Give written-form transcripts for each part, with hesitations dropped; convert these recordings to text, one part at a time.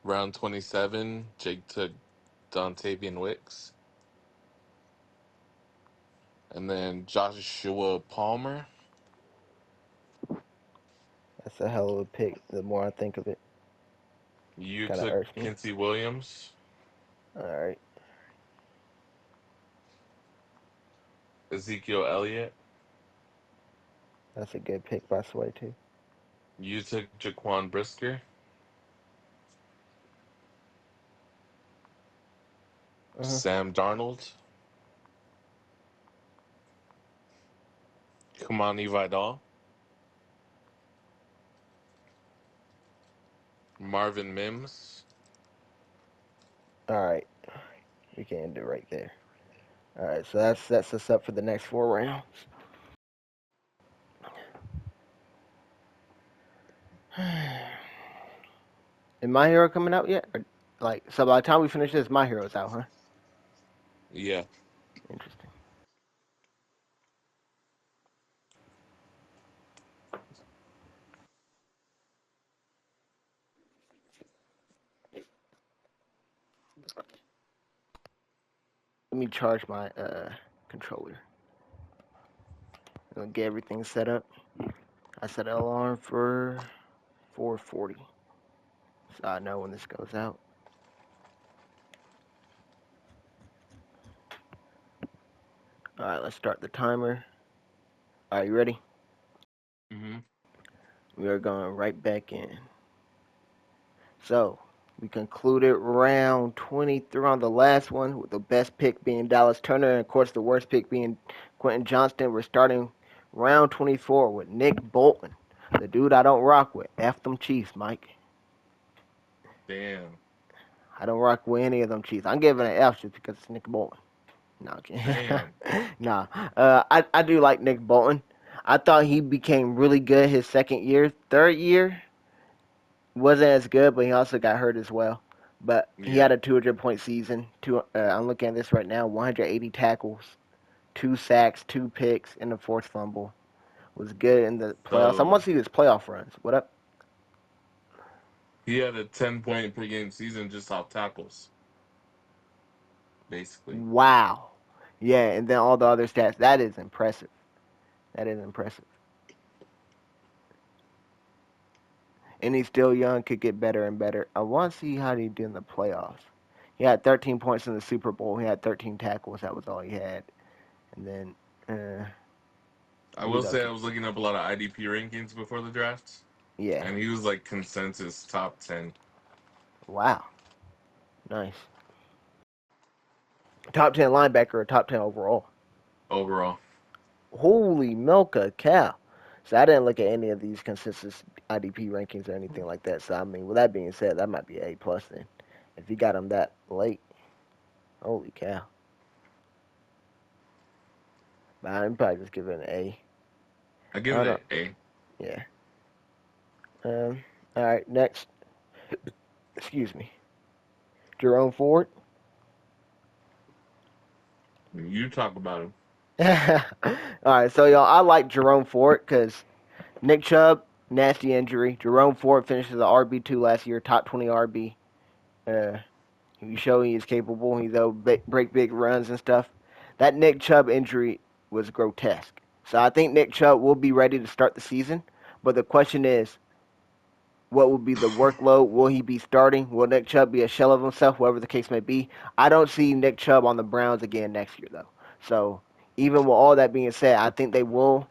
Round 27, Jake took Dontavian Wicks. And then Joshua Palmer. That's a hell of a pick. The more I think of it, You kind of took irks me. Quincy Williams. All right. Ezekiel Elliott. That's a good pick by Sway, too. You took Jaquan Brisker. Uh-huh. Sam Darnold. Kamani Vidal. Marvin Mims. All right. We can end it right there. All right. So that sets us up for the next 4 rounds. Is My Hero coming out yet? Or, so by the time we finish this, My Hero's out, huh? Yeah. Interesting. Let me charge my controller. I'm gonna get everything set up. I set an alarm for 4:40, so I know when this goes out. All right, let's start the timer. Are you ready? Mm-hmm. We are going right back in. So we concluded round 23 on the last one, with the best pick being Dallas Turner, and of course the worst pick being Quentin Johnston. We're starting round 24 with Nick Bolton, the dude I don't rock with. F them Chiefs, Mike. Damn. I don't rock with any of them Chiefs. I'm giving an F just because it's Nick Bolton. No, okay. Damn. Nah. I do like Nick Bolton. I thought he became really good his second year. Third year wasn't as good, but he also got hurt as well. But he Yeah. had a 200-point season. I'm looking at this right now. 180 tackles, 2 sacks, 2 picks, and a forced fumble. Was good in the playoffs. I So want to see his playoff runs. What up? he had a 10-point per game season just off tackles, basically. Wow. Yeah, and then all the other stats. That is impressive. That is impressive. And he's still young, could get better and better. I want to see how he did in the playoffs. He had 13 points in the Super Bowl. He had 13 tackles. That was all he had. And then, I you will know, say I was looking up a lot of IDP rankings before the draft, yeah. and he was like consensus top 10 Wow. Nice. Top 10 linebacker or top 10 overall? overall. Holy milk a cow. So I didn't look at any of these consensus IDP rankings or anything like that. So, I mean, with that being said, that might be an A plus then. If you got him that late, holy cow. But I'd probably just give it an A. I I give don't it know. an A. Yeah. All right, next. Excuse me. Jerome Ford. You talk about him. All right, so y'all, I like Jerome Ford because Nick Chubb, nasty injury. Jerome Ford finishes the RB2 last year, top 20 RB. Uh, he showed he is capable. He's able to break big runs and stuff. That Nick Chubb injury was grotesque. So I think Nick Chubb will be ready to start the season. But the question is, what will be the workload? Will he be starting? Will Nick Chubb be a shell of himself? Whatever the case may be. I don't see Nick Chubb on the Browns again next year, though. So even with all that being said, I think they will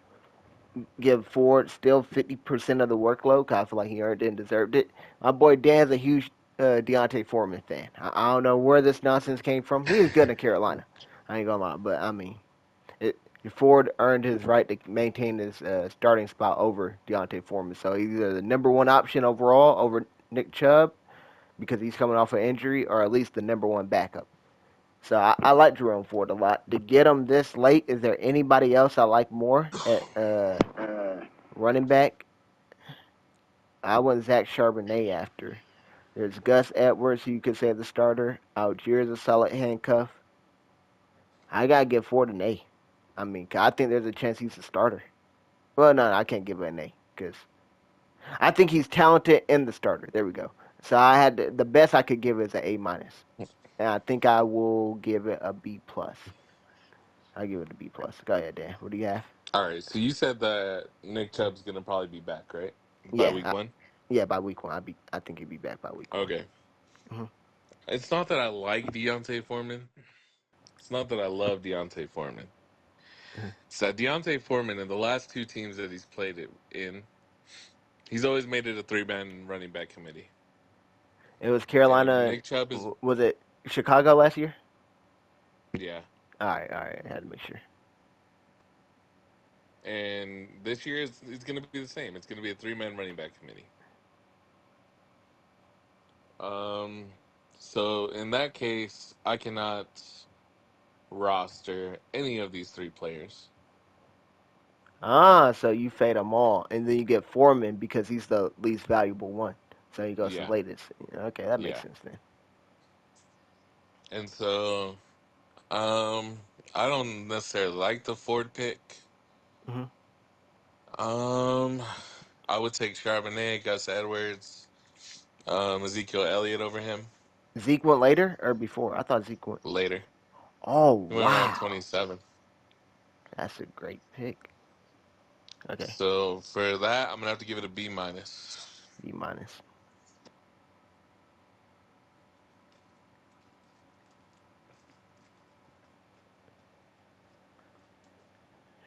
give Ford still 50% of the workload because I feel like he earned it and deserved it. My boy Dan's a huge Deontay Foreman fan. I don't know where this nonsense came from. He was good in Carolina. I ain't gonna lie, but I mean, it, Ford earned his right to maintain his starting spot over Deontay Foreman. So he's either the number one option overall over Nick Chubb because he's coming off an injury, or at least the number one backup. So I like Jerome Ford a lot. To get him this late, is there anybody else I like more at running back? I went Zach Charbonnet after. There's Gus Edwards, who you could say the starter. Algier is a solid handcuff. I gotta give Ford an A. I mean, I think there's a chance he's a starter. Well, no, I can't give it an A because I think he's talented in the starter. There we go. So I had the best I could give is an A minus, and I think I will give it a B plus. I give it a B plus. Go ahead, Dan. What do you have? All right. So you said that Nick Chubb's gonna probably be back, right? By Yeah, week one. yeah. By week one, I think he'd be back by week one. Okay. Hmm. It's not that I like Deontay Foreman. It's not that I love Deontay Foreman. Hmm. It's that Deontay Foreman in the last two teams that he's played it in, he's always made it a three-man running back committee. It was And if Carolina. Nick Chubb is, Was it Chicago last year? yeah, All right. I had to make sure. and this year it's going to be the same. It's going to be a three-man running back committee. Um, so in that case, I cannot roster any of these three players. Ah, so you fade them all, and then you get Foreman because he's the least valuable one. So he goes to Yeah, latest. Okay, that makes yeah. sense then. And so, um, I don't necessarily like the Ford pick. Hmm. Um, I would take Charbonnet, Gus Edwards, Ezekiel Elliott over him Zeke went later or before? I thought Zeke went. later. Oh He went around wow, 27. that's a great pick. Okay, So for that, I'm gonna have to give it a B minus. B minus.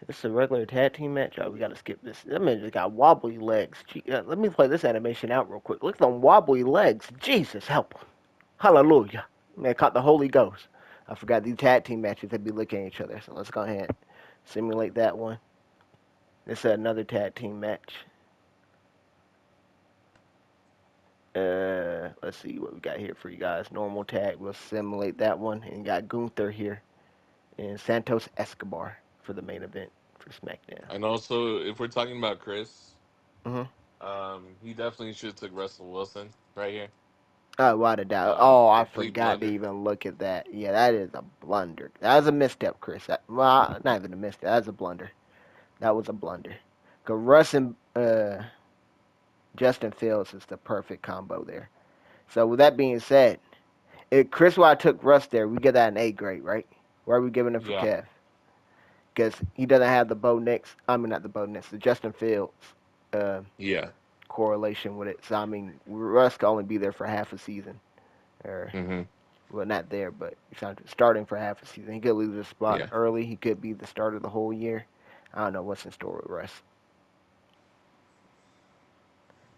This is a regular tag team match. Oh, we gotta skip this. That man just got wobbly legs. Let me play this animation out real quick. Look at them wobbly legs. Jesus help him. Hallelujah. Man caught the Holy Ghost. I forgot these tag team matches. They'd be looking at each other. So let's go ahead and simulate that one. This is another tag team match. Let's see what we got here for you guys. Normal tag. We'll simulate that one. And got Gunther here and Santos Escobar for the main event for SmackDown. And also, if we're talking about Chris, Hmm. he definitely should have took Russell Wilson right here. Oh, without a doubt. Oh, I Complete forgot to blunder. even look at that. Yeah, that is a blunder. That was a misstep, Chris. Well, not even a misstep. That was a blunder. That was a blunder. Cause Russ and Justin Fields is the perfect combo there. So with that being said, if Chris Watt took Russ there, we get that an A grade, right? Why are we giving it for Yeah, Kev? Because he doesn't have the Bo Nix. I mean, not the Bo Nix, the Justin Fields uh, yeah. correlation with it. So I mean, Russ could only be there for half a season, or Hmm. well, not there, but starting for half a season. He could lose his spot Yeah. early. He could be the starter the whole year. I don't know what's in store with Russ.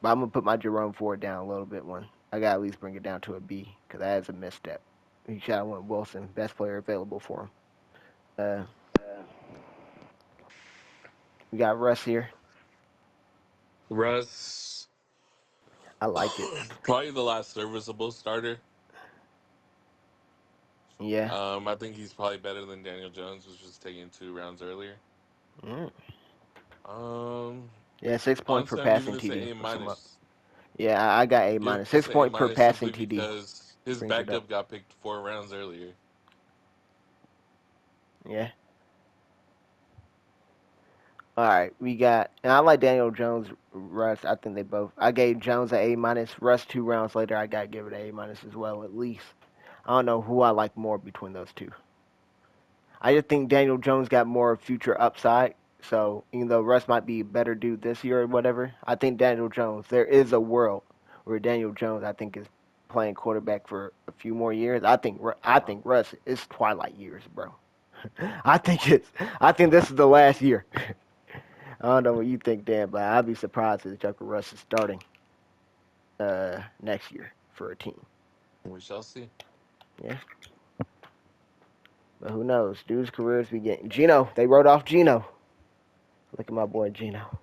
But I'm gonna put my Jerome Ford down a little bit. One, I gotta at least bring it down to a B because that is a misstep. He should have went Wilson, best player available for him. Uh, we got Russ here. Russ, I like it. probably the last serviceable starter. Yeah. I think he's probably better than Daniel Jones, which was taken 2 rounds earlier. Mm. Um, Yeah, 6 points per Honestly, I'm giving passing this an TD. A We'll sum up. minus. Yeah, I got A I'm giving minus. this Six an A point per minus simply passing TD because his brings it up. backup got picked 4 rounds earlier. Yeah. All right, we got, and I like Daniel Jones, Russ. I think they both. I gave Jones an A minus. Russ 2 rounds later, I got to give it an A minus as well, at least. I don't know who I like more between those two. I just think Daniel Jones got more future upside. So even though Russ might be a better dude this year or whatever, I think Daniel Jones. There is a world where Daniel Jones, I think, is playing quarterback for a few more years. I think Russ is twilight years, bro. I think it's. I think this is the last year. I don't know what you think, Dan, but I'd be surprised if Joker Russ is starting next year for a team. We shall see. Yeah, but who knows? Dude's career is beginning. Gino, they wrote off Gino. Look at my boy Gino.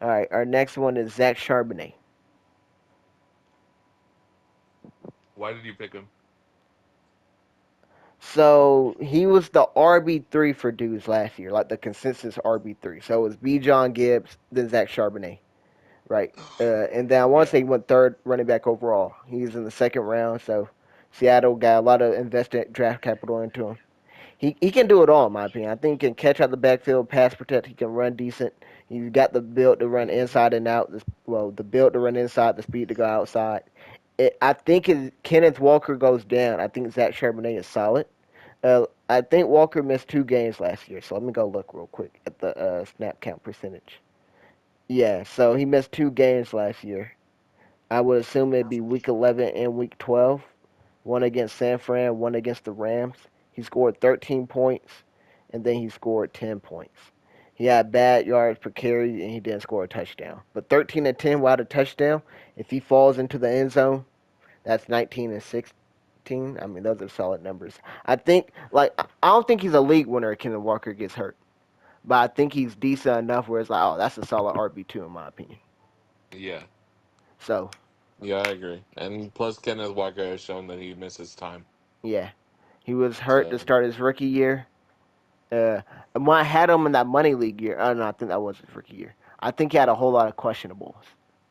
All right, our next one is Zach Charbonnet. Why did you pick him? So he was the RB3 for dudes last year, like the consensus RB3. So it was B. John Gibbs, then Zach Charbonnet, right? And then I want to Yeah. say he went third running back overall. He's in the second round, so Seattle got a lot of invested draft capital into him. He can do it all, in my opinion. I think he can catch out the backfield, pass protect. He can run decent. He's got the build to run Hmm. inside and out. Well, the build to run inside, the speed to go outside. I think if Kenneth Walker goes down, I think Zach Charbonnet is solid. I think Walker missed 2 games last year, so let me go look real quick at the snap count percentage. Yeah, so he missed 2 games last year. I would assume it'd be week 11 and week 12. One against San Fran, one against the Rams. He scored 13 points, and then he scored 10 points. He had bad yards per carry, and he didn't score a touchdown. But 13 and 10 without a touchdown, if he falls into the end zone, that's 19 and 16. I mean, those are solid numbers. I think, like, I don't think he's a league winner if Kenneth Walker gets hurt. But I think he's decent enough where it's like, oh, that's a solid RB2 in my opinion. Yeah, So, yeah, I agree. And plus, Kenneth Walker has shown that he misses time. yeah. He was hurt to So, start his rookie year. And when I had him in that money league year, no, I think that was his rookie year. I think he had a whole lot of questionables,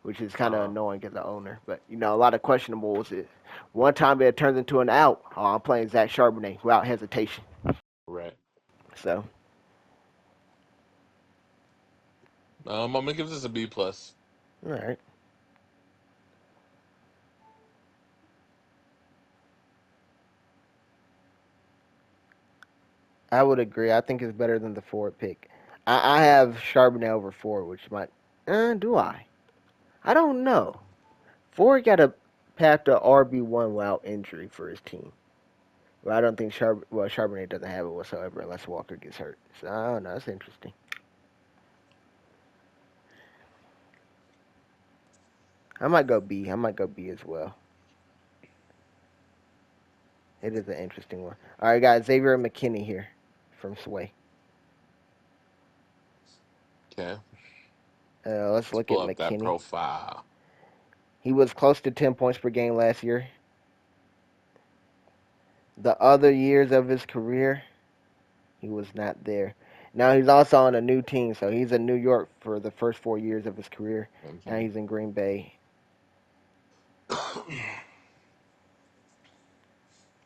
which is kind of uh, annoying as an owner. But a lot of questionables. One time it turns into an out. Oh, I'm playing Zach Charbonnet without hesitation. right. So, I'm gonna give this a B plus. all right, I would agree. I think it's better than the Ford pick. I have Charbonnet over Ford, which might. Do I? I don't know. Ford got a path to RB1 without injury for his team. Well, I don't think Charbonnet doesn't have it whatsoever unless Walker gets hurt. So I don't know. That's interesting. I might go B. I might go B as well. It is an interesting one. All right, guys. Xavier McKinney here from Sway. Okay, Let's let's look pull at up that McKinney. profile. He was close to 10 points per game last year. The other years of his career, he was not there. Now he's also on a new team, so he's in New York for the first 4 years of his career. Now Hmm. he's in Green Bay.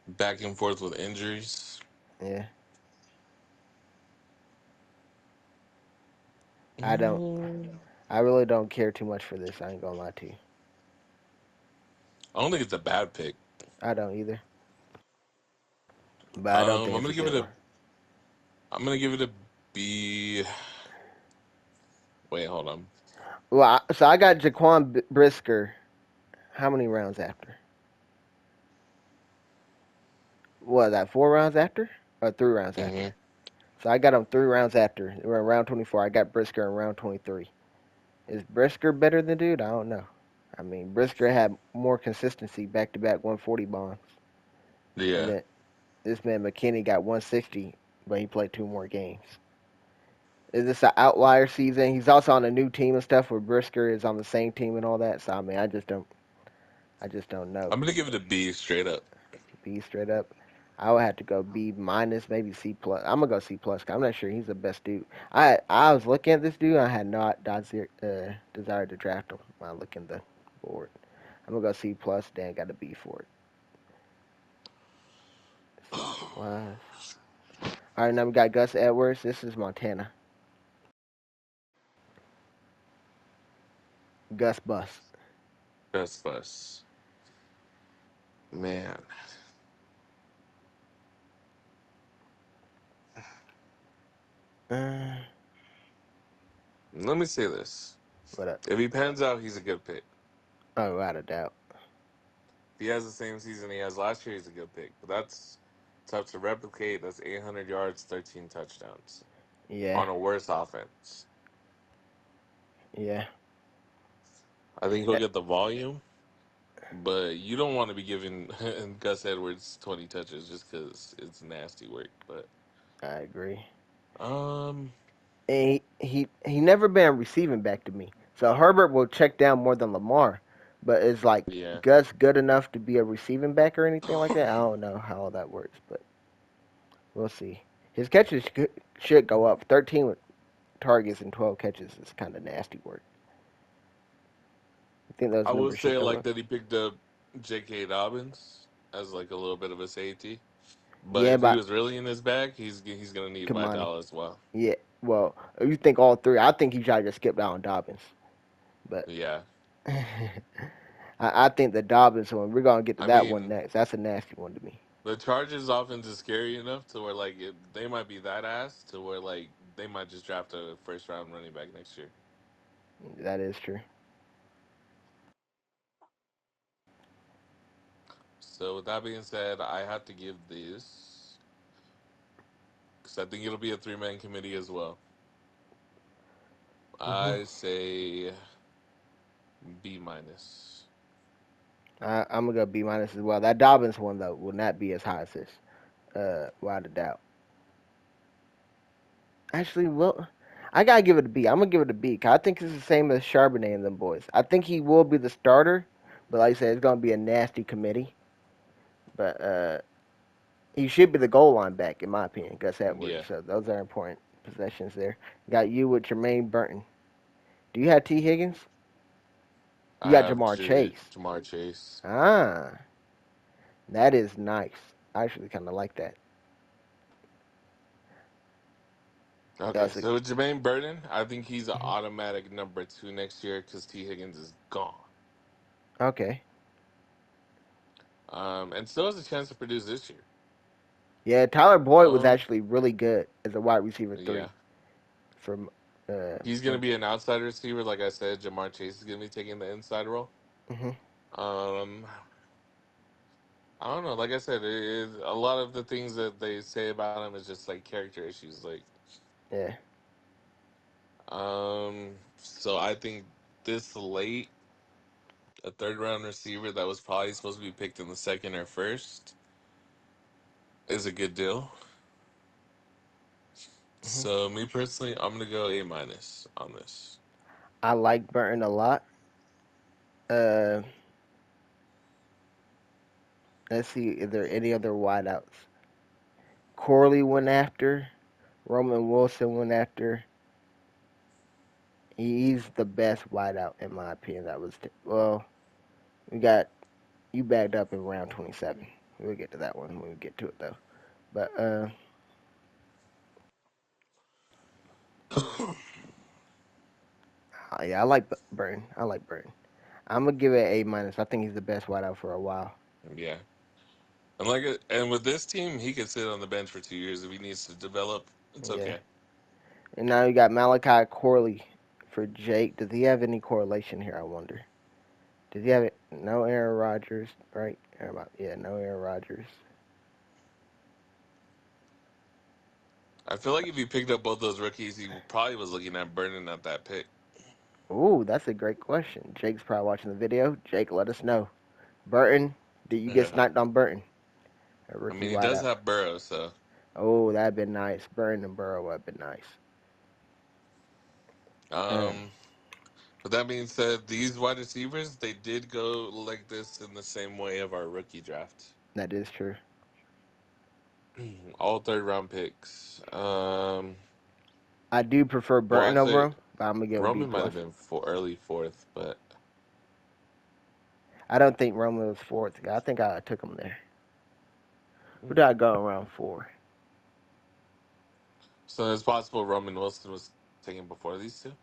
Back and forth with injuries. Yeah, I don't. Mm, I really don't care too much for this. I ain't gonna lie to you. I don't think it's a bad pick. I don't either, but I don't think I'm it's gonna a give good it a. one. I'm gonna give it a B. Wait, hold on. Well, so I got Jaquan Brisker. How many rounds after? What was that? 4 rounds after, or 3 rounds after? Hmm. So I got him 3 rounds after. We're in round 24. I got Brisker in round 23. Is Brisker better than dude? I don't know. I mean, Brisker had more consistency back to back 140 bombs, and Yeah, then this man McKinney got 160, but he played 2 more games. Is this an outlier season? He's also on a new team and stuff where Brisker is on the same team and all that. So I mean, I just don't know. I'm gonna give it a B straight up. B straight up. I would have to go B minus, maybe C plus. I'm gonna go C plus. 'Cause I'm not sure he's the best dude. I was looking at this dude. I had not desired to draft him when I look in the board. I'm gonna go C plus. Then got a B for it. C plus. All right, now we got Gus Edwards. This is Montana. Gus Bus. Best bus. Man, Uh, let me say this. what up? If he pans out, he's a good pick. Oh, without a doubt. If he has the same season he has last year, he's a good pick. But that's tough to replicate. That's 800 yards, 13 touchdowns Yeah, on a worse offense. yeah. I think he'll get the volume, but you don't want to be giving Gus Edwards 20 touches just because it's nasty work. But I agree. um, And he never been a receiving back to me. So Herbert will check down more than Lamar, but is like yeah, Gus good enough to be a receiving back or anything like that? I don't know how all that works, but we'll see. His catches should go up. 13 targets and 12 catches is kind of nasty work. I think those I will numbers should say I go like up. that he picked up J.K. Dobbins as like a little bit of a safety. But Yeah, if he but was really in his bag, he's gonna need Kamani. Vidal as well. Yeah. Well, you think all three? I think he tried to skip out on Dobbins, but Yeah, I think the Dobbins one. We're gonna get to I that one mean, next. That's a nasty one to me. the Chargers offense is scary enough to where like they might be that ass to where like they might just draft a first round running back next year. That is true. So with that being said, I have to give this because I think it'll be a 3-man committee as well. Hmm. I say B minus. I'm gonna go B minus as well. That Dobbins one though will not be as high as this. Without a doubt. Actually, well, I gotta give it a B. I'm gonna give it a B. 'Cause I think it's the same as Charbonnet and them boys. I think he will be the starter, but like I said, it's gonna be a nasty committee. But he should be the goal line back, in my opinion, Gus Edwards. Yeah, So those are important possessions there. Got you with Jermaine Burton. Do you have T. Higgins? You I got have Jamar Chase. Jamar Chase. Ah, that is nice. I actually kind of like that. Okay, That's a, so with Jermaine Burton, I think he's an mhm. automatic number two next year because T Higgins is gone. Okay. And still has a chance to produce this year. Yeah, Tyler Boyd was Um, actually really good as a wide receiver yeah, three from uh he's gonna from. be an outside receiver, like I said. Jamar Chase is gonna be taking the inside role. Hmm. Um, I don't know. Like I said, a lot of the things that they say about him is just like character issues. Yeah, So I think this late, a third round receiver that was probably supposed to be picked in the second or first is a good deal. hmm, So me personally, I'm gonna go A minus on this. I like Burton a lot. Uh, let's see, is there any other wideouts? Corley went after. Roman Wilson went after. He's the best wideout in my opinion. Well, we got you backed up in round 27. We'll get to that one when we get to it though. But yeah, I like Burton. I like Burton. I'm gonna give it A minus. I think he's the best wideout for a while. Yeah, and with this team, he could sit on the bench for 2 years if he needs to develop. It's Yeah. okay. And now you got Malachi Corley for Jake. Does he have any correlation here? I wonder. Does he have it? No Aaron Rodgers, right? Yeah, no Aaron Rodgers. I feel like if he picked up both those rookies, he probably was looking at burning at that pick. Ooh, that's a great question. Jake's probably watching the video. Jake, let us know. Burton, did you get I sniped on Burton? A rookie mean, he does wideout. have Burrow, so Oh, that'd been nice. Burton and Burrow would have been nice. Uh, um. With that being said, these wide receivers they did go like this in the same way of our rookie draft. that is true. All third round picks. I do prefer Well, Burton over actually, him, but I'm gonna give him B Roman might have plus. been for early fourth, but I don't think Roman was fourth. I think I took him there. Who did I go around for? so it's possible Roman Wilson was taken before these two.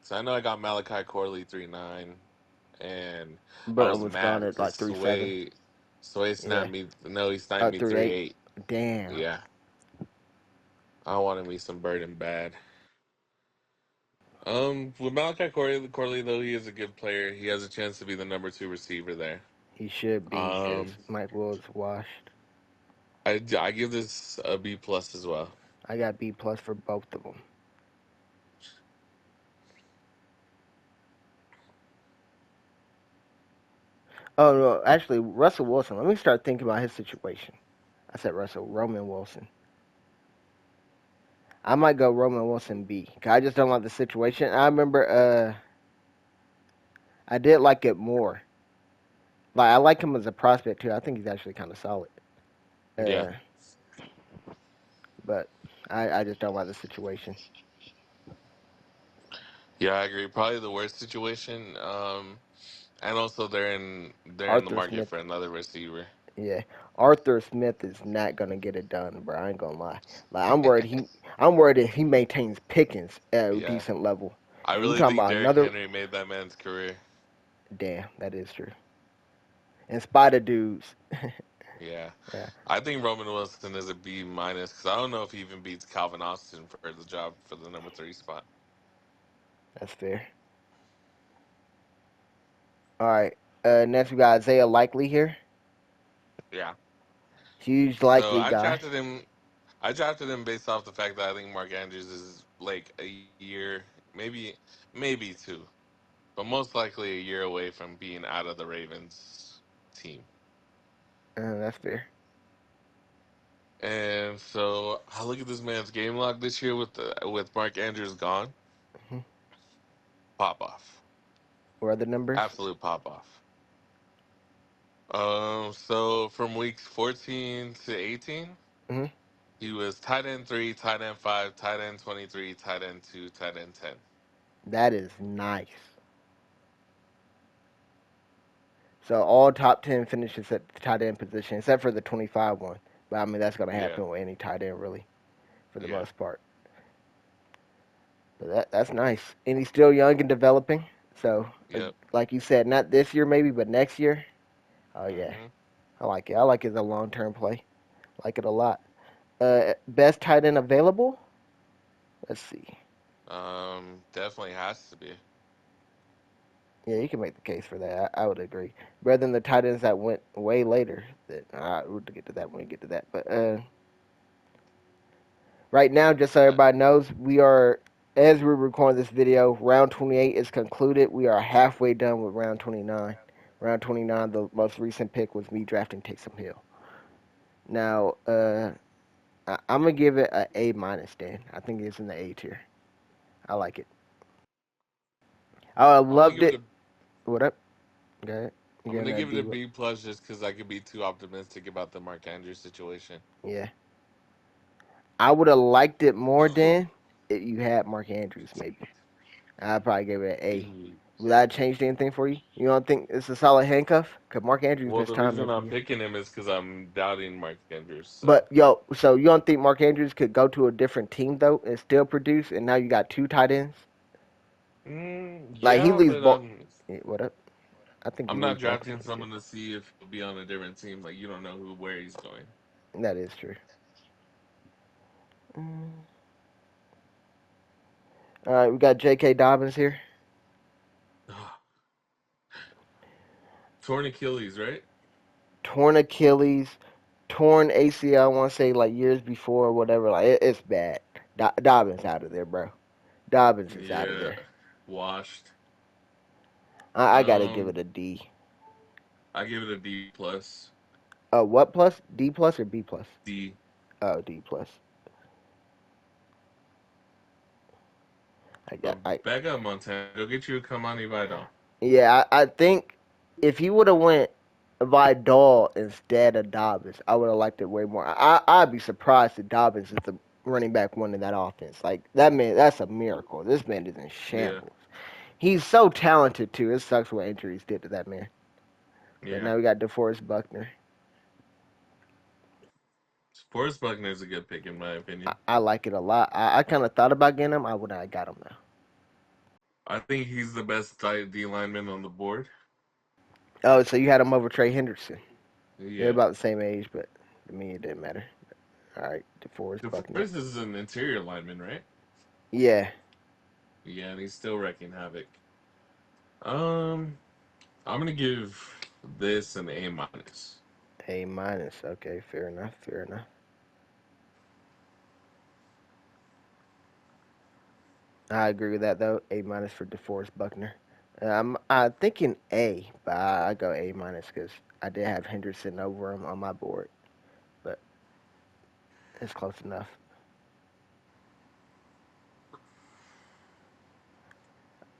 So I know I got Malachi Corley 3.9, and I Burton was was gone mad at because like 3-7. Sway Yeah. snapped me. No, he sniped Oh, me 3-8. 3.8. Damn. Yeah, I wanted me some Burden bad. With Corley though, he is a good player. He has a chance to be the number two receiver there. He should be because Um, Mike Wills washed. I give this a B plus as well. I got B plus for both of them. Oh no, actually Russell Wilson. Let me start thinking about his situation. I said Roman Wilson. I might go Roman Wilson B. 'Cause I just don't like the situation. I remember I did like it more. Like I like him as a prospect too. I think he's actually kind of solid. Yeah, Uh, but I just don't like the situation. yeah, I agree. Probably the worst situation. And also they're in the Arthur market Smith. for another receiver. Yeah, Arthur Smith is not gonna get it done, bro. I ain't gonna lie. Like I'm worried if he maintains Pickens at a Yeah. decent level. I And you really talking think about Derrick another? Henry made that man's career. Damn, that is true. In spite of dudes, Yeah. yeah, I think Roman Wilson is a B minus because I don't know if he even beats Calvin Austin for the job for the number three spot. that's fair. All right, next we got Isaiah Likely here. Yeah. Huge So likely I guy. drafted him. I drafted him based off the fact that I think Mark Andrews is like a year, maybe two, but most likely a year away from being out of the Ravens team. That's fair. And so I look at this man's game log this year with Mark Andrews gone. Hmm. Pop off. What are the numbers? Absolute pop off. So from weeks 14 to 18, Hmm. he was tight end 3, tight end 5, tight end 23, tight end 2, tight end 10. That is nice. So all top 10 finishes at the tight end position, except for the 25 one. But I mean that's gonna Yeah, happen with any tight end really, for the yeah, most part. But that's nice, and he's still young and developing. So, yep. like you said, not this year maybe, but next year. Oh yeah, hmm I like it. I like it as a long term play. Like it a lot. Best tight end available. Let's see. Definitely has to be. Yeah, you can make the case for that. I would agree. Rather than the tight ends that went way later. That we'll get to that when we get to that. But right now, just so Uh, everybody knows, we are as we're recording this video. Round 28 is concluded. We are halfway done with round 29. Round 29, the most recent pick was me drafting Taysom Hill. Now, I'm gonna give it a A minus. Dan, I think it's in the A tier. I like it. I I'm gonna loved give it it. a What up? Go ahead. You I'm gonna getting that give it D? a B plus just because I could be too optimistic about the Mark Andrews situation. Yeah. I would have liked it more, Dan, if you had Mark Andrews, maybe. I probably gave it an A. Mm. Would that have changed anything for you? You don't think it's a solid handcuff? Because Mark Andrews Well, missed the time reason every I'm year. picking him is because I'm doubting Mark Andrews. So But, yo, so you don't think Mark Andrews could go to a different team, though, and still produce, and now you got two tight ends? Like, he yeah, leaves but ball. What up? I think I'm he not leaves drafting Baltimore, too. someone to see if he'll be on a different team. Like you don't know who where he's going. That is true. Mm. All right, we got J.K. Dobbins here. Torn Achilles, right? Torn Achilles, torn ACL. I want to say like years before or whatever. Like it's bad. Dobbins out of there, bro. Dobbins is out of Yeah, there. washed. I gotta give Um, it a D. I give it a D plus. What plus? D plus or B plus? D. Oh, D plus. I got. But I back up, Montana. Go get you a Kamani Vidal. Yeah. I think if he would have went Vidal instead of Dobbins, I would have liked it way more. I'd be surprised if Dobbins is the running back one in that offense. Like that man, that's a miracle. This man is in Yeah, shambles. He's so talented too. It sucks what injuries did to that man. But yeah. now we got DeForest Buckner. Forrest Buckner's a good pick in my opinion. I like it a lot. I kind of thought about getting him. I would have got him now. I think he's the best tight D lineman on the board. Oh, so you had him over Trey Henderson. They're Yeah. about the same age, but to me it didn't matter. All right, DeForest Buckner. DeForest is an interior lineman, right? Yeah, Yeah, and he's still wrecking havoc. Um, I'm gonna give this an A minus. A minus. Okay, fair enough. Fair enough. I agree with that though. A minus for DeForest Buckner. I'm thinking A, but I go A minus because I did have Henderson over him on my board, but it's close enough.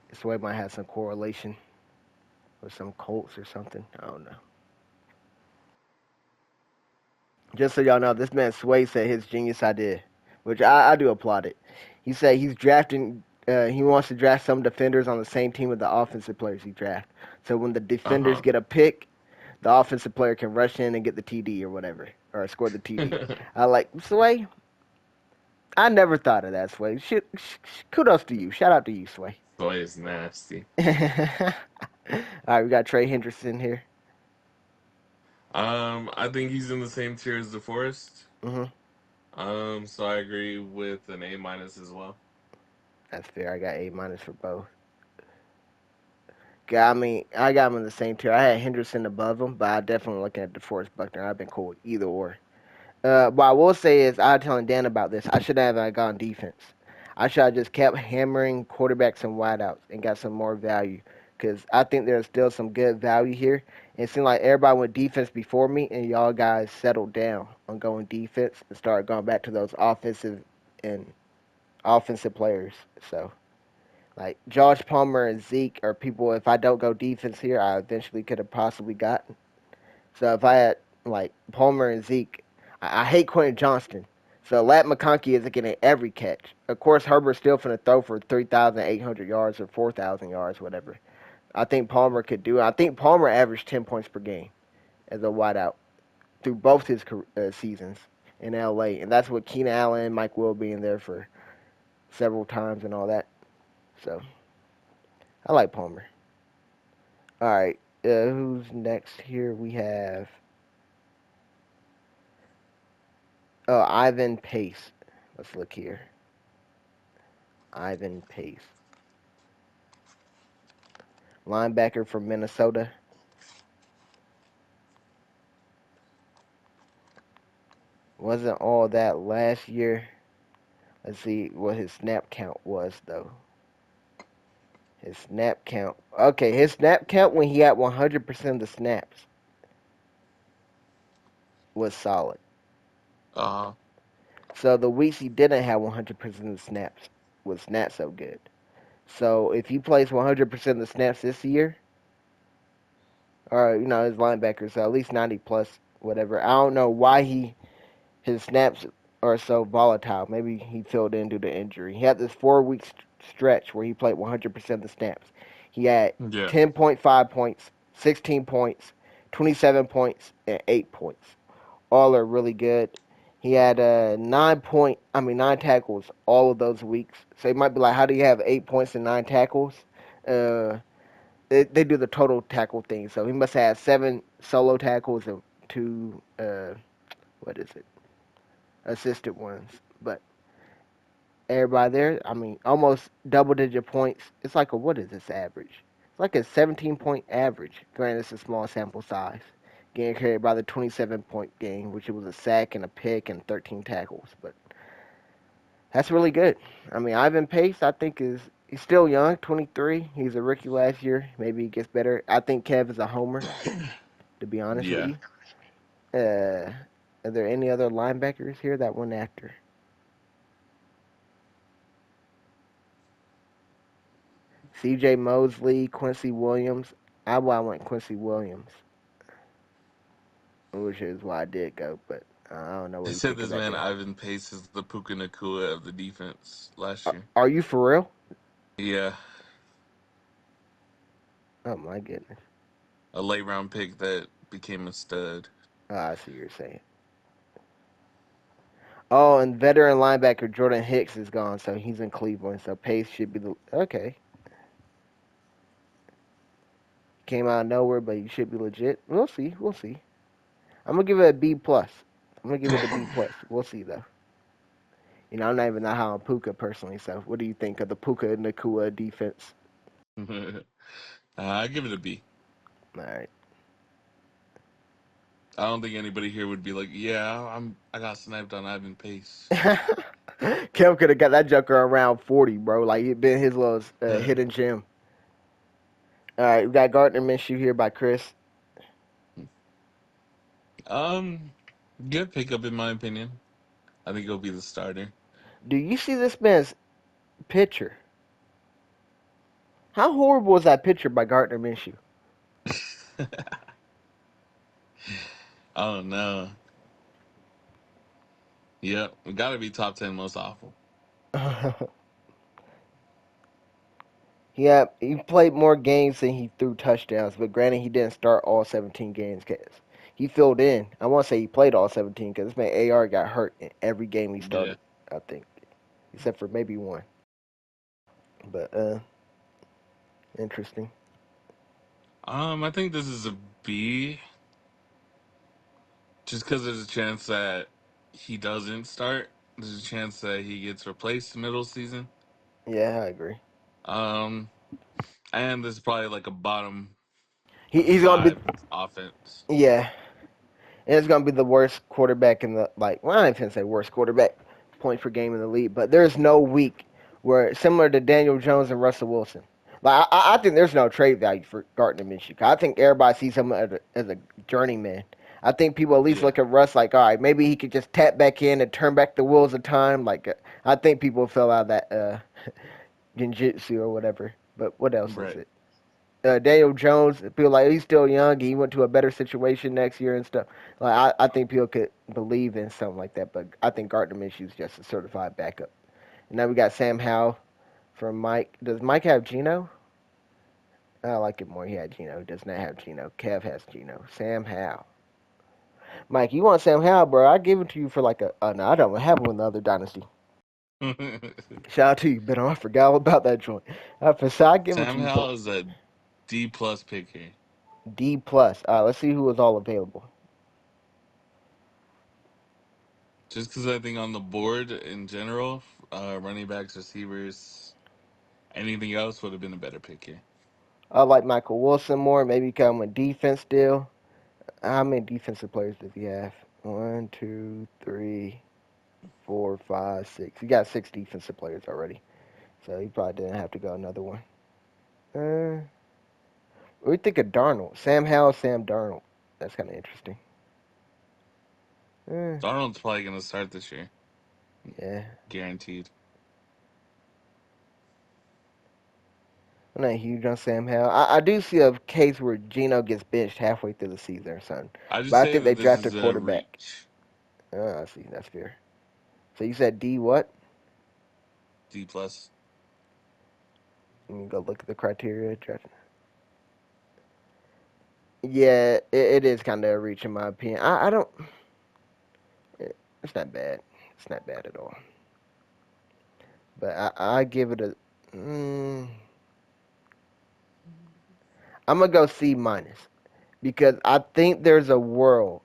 This way might have some correlation with some Colts or something. I don't know. Just so y'all know, this man Sway said his genius idea, which I do applaud it. He said he's drafting. He wants to draft some defenders on the same team with the offensive players he draft. So when the Uh defenders huh. get a pick, the offensive player can rush in and get the TD or whatever, or score the TD. I like Sway. I never thought of that, Sway. Kudos to you. Shout out to you, Sway. Boy is nasty. All right, we got Trey Hendrickson here. I think he's in the same tier as DeForest. Hmm. So I agree with an A minus as well. That's fair. I got A minus for both. I mean, I got him in the same tier. I had Henderson above him, but I definitely looking at DeForest Buckner. I've been cool with either or. What I will say is, I was telling Dan about this. I should have gone defense. I should have just kept hammering quarterbacks and wideouts and got some more value because I think there's still some good value here. And it seemed like everybody went defense before me, and y'all guys settled down on going defense and started going back to those and offensive players. So, like Josh Palmer and Zeke are people. If I don't go defense here, I eventually could have possibly gotten. So if I had like Palmer and Zeke, I hate Quentin Johnston. So Lat McConkey isn't getting every catch. Of course, Herbert's still finna throw for 3,800 yards or 4,000 yards, whatever. I think Palmer could do it. I think Palmer averaged 10 points per game as a wideout through both his seasons in LA, and that's with Keenan Allen and Mike Will being there for several times and all that. So I like Palmer. All right, who's next here? We have Ivan Pace. Let's look here. Ivan Pace, linebacker from Minnesota. Wasn't all that last year. Let's see what his snap count was, though. His snap count. Okay, his snap count when he had 100% of the snaps was solid. Uh, So the weeks he didn't have 100% of the snaps was not so good. So if he plays 100% of the snaps this year, or his linebackers, so at least 90 plus, whatever. I don't know why his snaps are so volatile. Maybe he filled in due to injury. He had this 4 week stretch where he played 100% of the snaps. He had yeah. 10.5 points, 16 points, 27 points, and 8 points. All are really good. He had 9 tackles all of those weeks. So you might be like, how do you have 8 points and 9 tackles? Uh, they do the total tackle thing. So he must have 7 solo tackles and 2 what is it? Assisted ones. But everybody there, I mean, almost double digit points. It's like what is this average? It's like a 17-point average. Granted, it's a small sample size. Getting carried by the 27-point game, which it was a sack and a pick and 13 tackles. But that's really good. I mean, Ivan Pace, I think he's still young, 23. He's a rookie last year. Maybe he gets better. I think Kev is a homer, to be honest with Yeah. you. Uh, are there any other linebackers here that went after? C.J. Mosley, Quincy Williams. I went Quincy Williams, which is why I did go. But I don't know what They you said think of this that man deal. Ivan Pace is the Puka Nakua of the defense last year. Are you for real? Yeah, Oh my goodness. a late round pick that became a stud. Oh, I see what you're saying. Oh, and veteran linebacker Jordan Hicks is gone, so he's in Cleveland. So Pace should be the okay. Came out of nowhere, but he should be legit. We'll see. We'll see. I'm gonna give it a B plus. I'm gonna give it a B plus. We'll see though. I'm not even that high on Puka personally. So, what do you think of the Puka Nakua defense? I give it a B. All right. I don't think anybody here would be like, "Yeah, I got sniped on Ivan Pace." Kev could have got that Joker around 40, bro. Like it been his little hidden gem. All right, we got Gardner Minshew here by Chris. um, Good pickup in my opinion. I think he'll be the starter. Do you see this man's picture? How horrible is that picture by Gardner Minshew? Oh no. Yep, got to be top 10 most awful. He played more games than he threw touchdowns, but granted he didn't start all 17 games because he filled in. I won't say he played all 17 because this man AR got hurt in every game he Yeah. started. I think, except for maybe one. But interesting. I think this is a B, just because there's a chance that he doesn't start. There's a chance that he gets replaced middle season. Yeah, I agree. Um, and this is probably like a bottom He's gonna be five offense. yeah, and it's gonna be the worst quarterback in the like. Well, I ain't gonna say worst quarterback points per game in the league, but there's no week where similar to Daniel Jones and Russell Wilson. Like I think there's no trade value for Gardner Minshew. I think everybody sees him as a journeyman. I think people at least Yeah, look at Russ like, all right, maybe he could just tap back in and turn back the wheels of time. Like I think people fell out of that genjutsu or whatever. But what else is right. it? Daniel Jones, people like he's still young. He went to a better situation next year and stuff. Like I think people could believe in something like that, but I think Gardner Minshew's just a certified backup. And now we got Sam Howell from Mike. Does Mike have Gino? I like it more. He had Gino. He does not have Gino. Kev has Gino. Sam Howell. Mike, you want Sam Howell, bro? I give it to you for like a. No, I don't have one in the other dynasty. Shout out to you, but I forgot all about that joint. I give it Sam to you for Howell is a D plus pick here, D plus. Let's see who is all available. just because I think on the board in general, running backs, receivers, anything else would have been a better pick here. I like Michael Wilson more. Maybe come with defense still. How many defensive players does he have? One, two, three, four, five, six. He got six defensive players already, so he probably didn't have to go another one. What do you think of Darnold? Sam Howell, Sam Darnold. That's kind of interesting. Uh, Darnold's probably going to start this year, yeah. guaranteed. I'm not huge on Sam Howell. I do see a case where Geno gets benched halfway through the season or something, I but just I say think they that this draft a is a quarterback. reach. I see. That's fair. So you said D what? D plus. Let me go look at the criteria. Yeah, it is kind of a reach in my opinion. I don't. It's not bad. It's not bad at all. But I give it a. Mm, I'm gonna go C minus because I think there's a world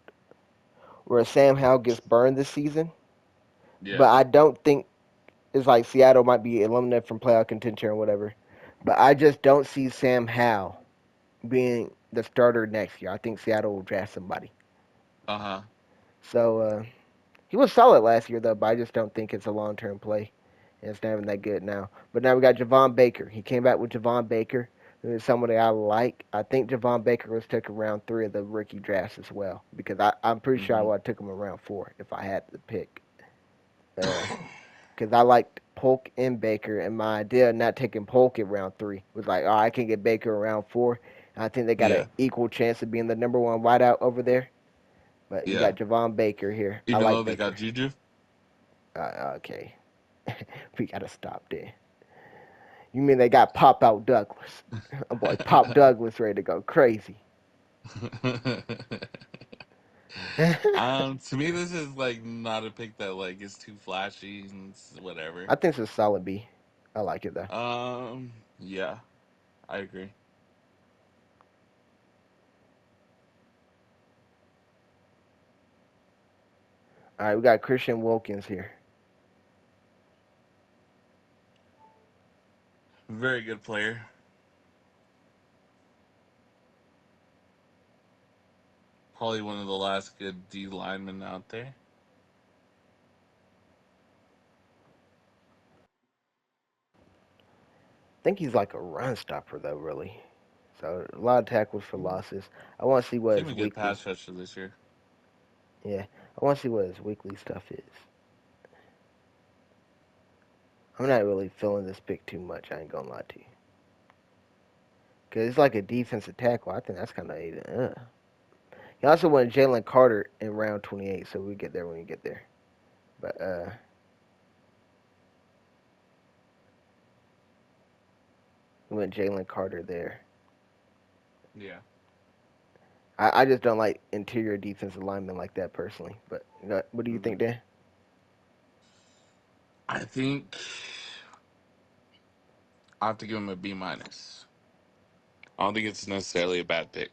where Sam Howell gets burned this season, Yeah. but I don't think it's like Seattle might be eliminated from playoff contention or whatever. But I just don't see Sam Howell being the starter next year. I think Seattle will draft somebody. Uh huh. So he was solid last year though, but I just don't think it's a long term play. And it's not even that good now. But now we got Javon Baker. He came back with Javon Baker, who is somebody I like. I think Javon Baker was taken around three of the rookie drafts as well, because I'm pretty sure I Hmm. would have took him around four if I had to pick. Because I liked Polk and Baker, and my idea of not taking Polk at round three was like, oh, I can get Baker around four. I think they got an Yeah. equal chance of being the number one wideout over there. But you Yeah. got Javon Baker here. I Even though like they got Baker. Juju. Okay. We gotta stop there. You mean they got Pop Out Douglas? Oh boy, Pop Douglas ready to go crazy. I To me, this is like not a pick that like is too flashy and whatever. think it's a solid B. I like it though. Yeah, I agree. All right, we got Christian Wilkins here. Very good player. Probably one of the last good D linemen out there. I think he's like a run stopper though, really. So a lot of tackles for losses. I want to see what Became his a good weekly. pass rusher this year. Yeah, I want to see what his weekly stuff is. I'm not really feeling this pick too much. I ain't gonna lie to you. Cause it's like a defensive tackle. I think that's kind of even. He also went Jalen Carter in round 28, so we get there when we get there. But went Jalen Carter there. Yeah. I just don't like interior defensive linemen like that personally. But what do you think, Hmm. Dan? I think I have to give him a B minus. I don't think it's necessarily a bad pick.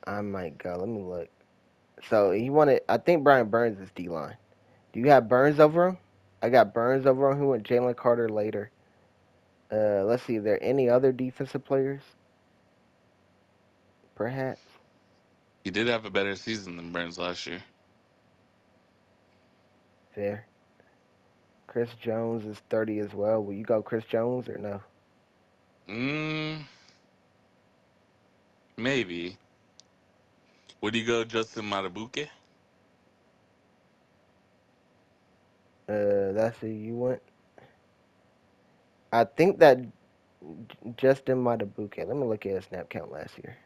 I might go. Let me look. So he wanted. I think Brian Burns is D line. Do you have Burns over him? I got Burns over him. Who went Jalen Carter later? Let's see. Are there any other defensive players? Perhaps. He did have a better season than Burns last year. Fair. Chris Jones is 30 as well. Will you go Chris Jones or no? Mm, maybe. Would you go Justin Matabuke? That's who you want. I think that Justin Matabuke. Let me look at his snap count last year.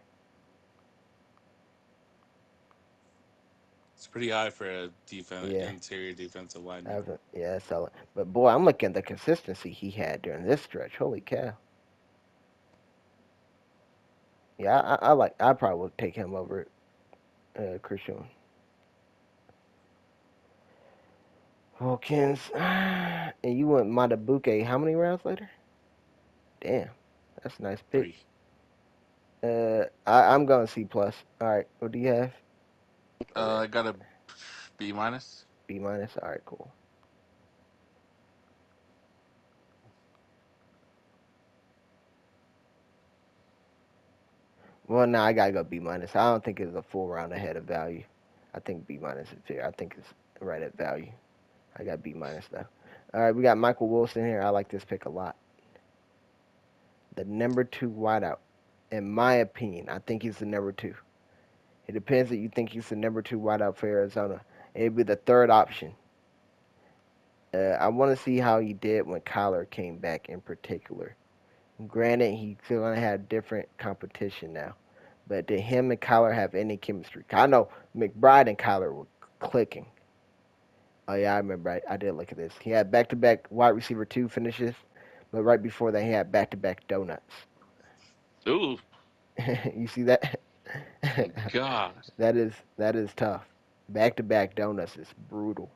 It's pretty high for a Yeah, interior defensive I lineman. haven't. Yeah, that's solid. But boy, I'm looking at the consistency he had during this stretch. Holy cow. Yeah, I like. I probably would take him over Christian Wilkins. And you went Matabuke. How many rounds later? Damn, that's a nice pick. 3. I'm going C plus. All right, what do you have? I got a B minus. B minus. All right, cool. Well, no, I gotta go B minus. I don't think it's a full round ahead of value. I think B minus is fair. I think it's right at value. I got B minus though. All right, we got Michael Wilson here. I like this pick a lot. The number two wideout. In my opinion, I think he's the number two. It depends if you think he's the number two wideout for Arizona. It'd be the third option. I want to see how he did when Kyler came back in particular. Granted, he's going to have different competition now. But did him and Kyler have any chemistry? I know McBride and Kyler were clicking. Oh, yeah, I remember. I did look at this. He had back to back wide receiver two finishes, but right before that, he had back to back donuts. Ooh, You see that? God. that is tough. Back to back donuts is brutal.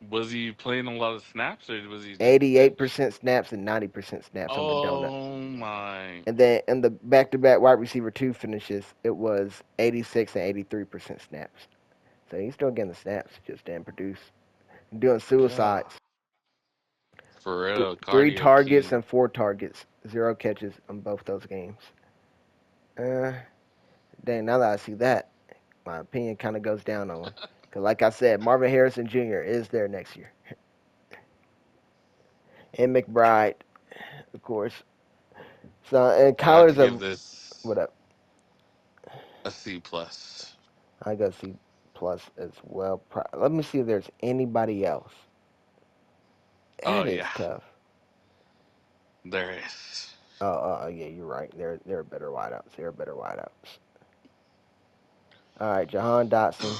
Was he playing a lot of snaps or was he just Eighty-eight benched? percent snaps and 90% snaps on the donut. Oh my. And then in the back to back wide receiver two finishes, it was 86 and 83% snaps. So he's still getting the snaps, just didn't produce. Doing God. suicides. For real, Three cardio targets king. and four targets, zero catches on both those games. Uh, Dang, now that I see that, my opinion kind of goes down on him. Because, like I said, Marvin Harrison Jr. is there next year. And McBride, of course. So, and I'd have to Kyler's give a. this What up? a C plus. I got C plus as well. Let me see if there's anybody else. Oh That is yeah, tough. there is. Yeah, you're right. There are better wideouts. There are better wideouts. All right, Jahan Dotson.